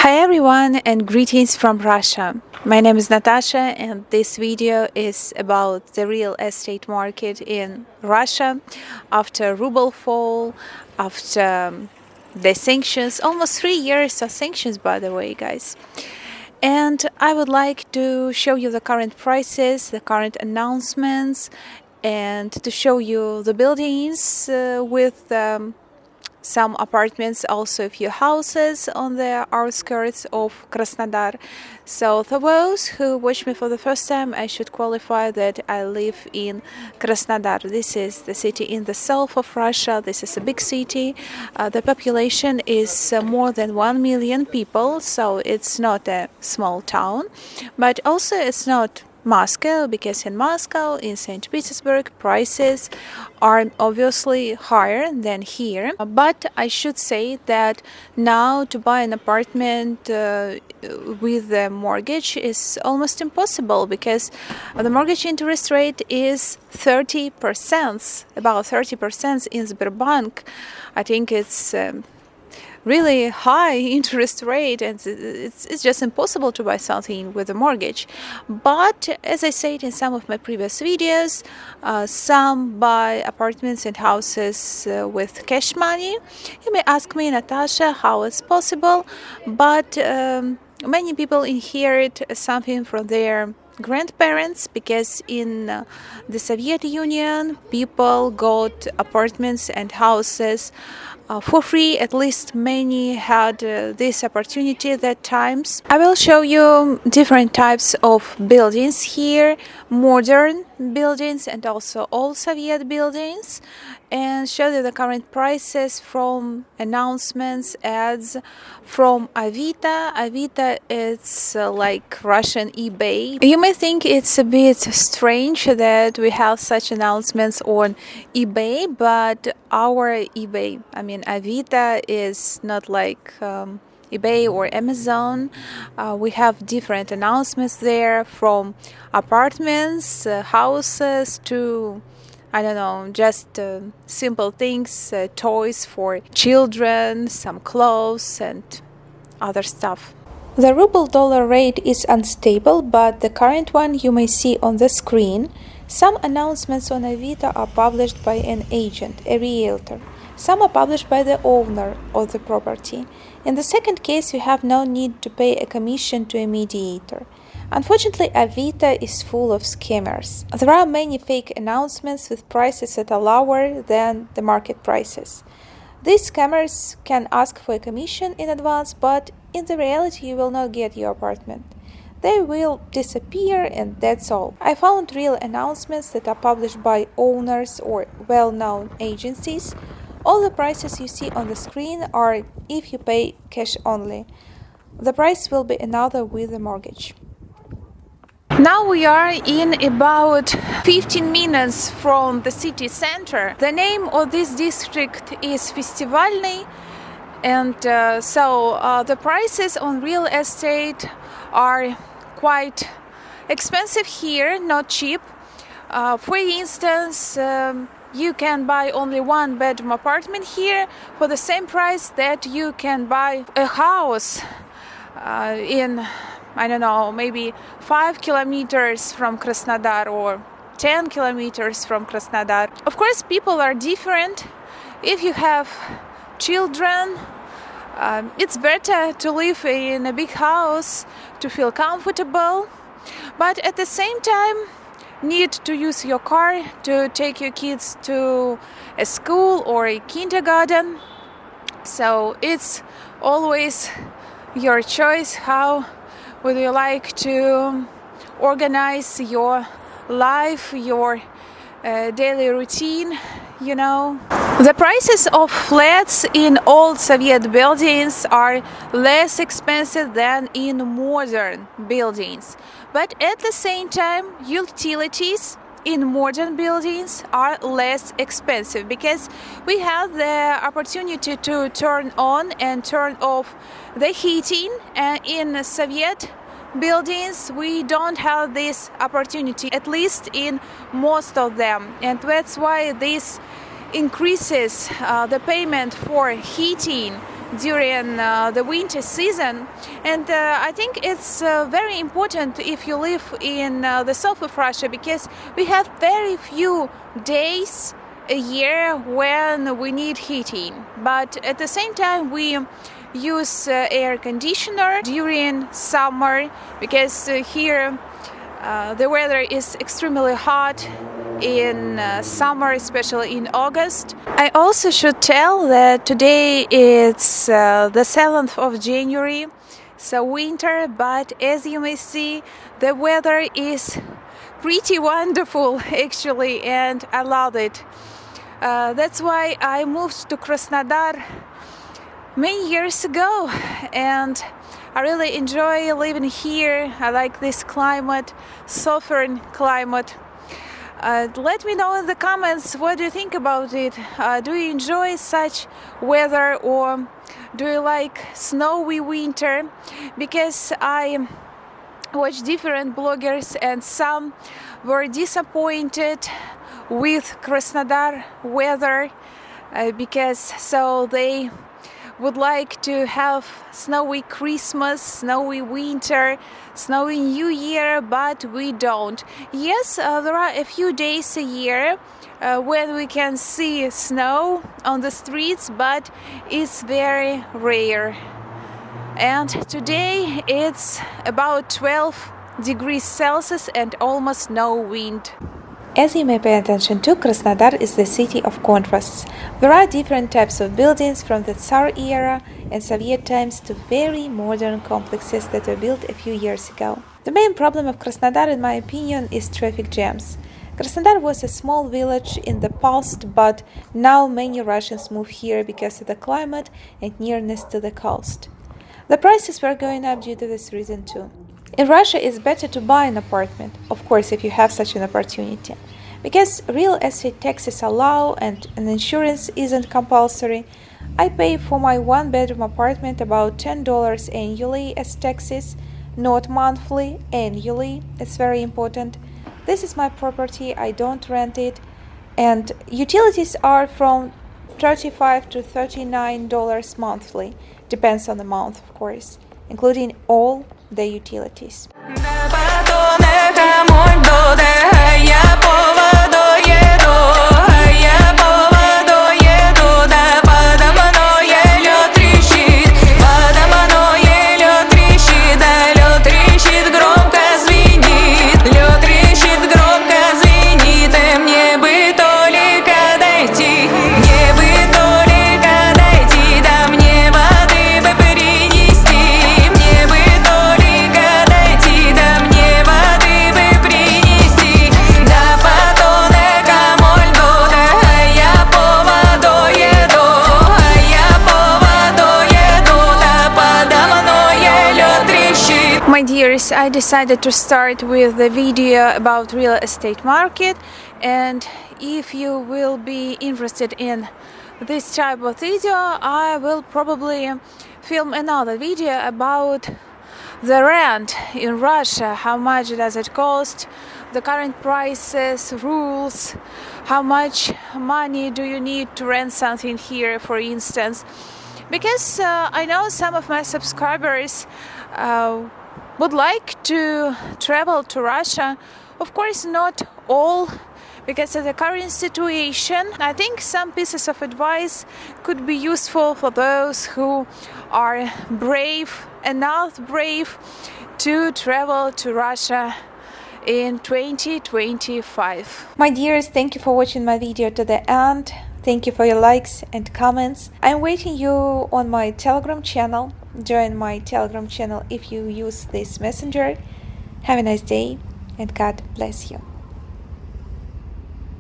Hi everyone and greetings from Russia. My name is Natasha and this video is about the real estate market in Russia after ruble fall, after the sanctions, almost 3 years of sanctions by the way guys. And I would like to show you the current prices, the current announcements, and to show you the buildings with some apartments, also a few houses on the outskirts of Krasnodar. So for those who watch me for the first time, I should qualify that I live in Krasnodar. This is the city in the south of Russia. This is a big city. The population is more than 1 million people, so it's not a small town, but also it's not Moscow, because in Moscow, in St. Petersburg, prices are obviously higher than here. But I should say that now to buy an apartment with a mortgage is almost impossible, because the mortgage interest rate is 30%, about 30% in Sberbank. I think it's really high interest rate, and it's just impossible to buy something with a mortgage. But as I said in some of my previous videos, some buy apartments and houses with cash money. You may ask me, Natasha, how it's possible, but many people inherit something from their grandparents, because in the Soviet Union people got apartments and houses for free. At least many had this opportunity at that times. I will show you different types of buildings here, modern buildings and also old Soviet buildings, and show you the current prices from announcements, ads from Avito. Avito is like Russian eBay. You may think it's a bit strange that we have such announcements on eBay, but our eBay, I mean Avito, is not like eBay or Amazon. We have different announcements there, from apartments, houses, to I don't know, just simple things, toys for children, some clothes and other stuff. The ruble-dollar rate is unstable, but the current one you may see on the screen. Some announcements on Avito are published by an agent, a realtor. Some are published by the owner of the property. In the second case, you have no need to pay a commission to a mediator. Unfortunately, Avito is full of scammers. There are many fake announcements with prices that are lower than the market prices. These scammers can ask for a commission in advance, but in the reality you will not get your apartment. They will disappear, and that's all. I found real announcements that are published by owners or well-known agencies. All the prices you see on the screen are if you pay cash only. The price will be another with a mortgage. Now we are in about 15 minutes from the city center. The name of this district is Festivalny, and so the prices on real estate are quite expensive here, not cheap. For instance, you can buy only one bedroom apartment here for the same price that you can buy a house in, I don't know, maybe 5 kilometers from Krasnodar or 10 kilometers from Krasnodar. Of course, people are different. If you have children, it's better to live in a big house to feel comfortable, but at the same time need to use your car to take your kids to a school or a kindergarten. So it's always your choice. How would you like to organize your life, your daily routine, you know? The prices of flats in old Soviet buildings are less expensive than in modern buildings. But at the same time, utilities in modern buildings are less expensive, because we have the opportunity to turn on and turn off the heating, and in Soviet buildings we don't have this opportunity, at least in most of them, and that's why this increases the payment for heating during the winter season, and I think it's very important if you live in the south of Russia, because we have very few days a year when we need heating, but at the same time we use air conditioner during summer, because here the weather is extremely hot in summer, especially in August. I also should tell that today it's the 7th of January, so winter, but as you may see, the weather is pretty wonderful actually, and I love it. That's why I moved to Krasnodar many years ago, and I really enjoy living here. I like this climate, southern climate. Let me know in the comments what do you think about it. Do you enjoy such weather, or do you like snowy winter? Because I watch different bloggers and some were disappointed with Krasnodar weather because so they would like to have snowy Christmas, snowy winter, snowy New Year, but we don't. Yes, there are a few days a year when we can see snow on the streets, but it's very rare. And today it's about 12 degrees Celsius and almost no wind. As you may pay attention to, Krasnodar is the city of contrasts. There are different types of buildings from the Tsar era and Soviet times to very modern complexes that were built a few years ago. The main problem of Krasnodar, in my opinion, is traffic jams. Krasnodar was a small village in the past, but now many Russians move here because of the climate and nearness to the coast. The prices were going up due to this reason too. In Russia, it's better to buy an apartment, of course, if you have such an opportunity, because real estate taxes are low and an insurance isn't compulsory. I pay for my one-bedroom apartment about $10 annually as taxes, not monthly, annually. It's very important. This is my property, I don't rent it, and utilities are from $35 to $39 monthly, depends on the month, of course, including all the utilities. My dears, I decided to start with a video about real estate market, and if you will be interested in this type of video, I will probably film another video about the rent in Russia, how much does it cost, the current prices, rules, how much money do you need to rent something here, for instance, because I know some of my subscribers would like to travel to Russia. Of course, not all, because of the current situation. I think some pieces of advice could be useful for those who are brave, enough brave to travel to Russia in 2025. My dears, thank you for watching my video to the end. Thank you for your likes and comments. I'm waiting you on my Telegram channel. Join my Telegram channel if you use this messenger. Have a nice day and God bless you.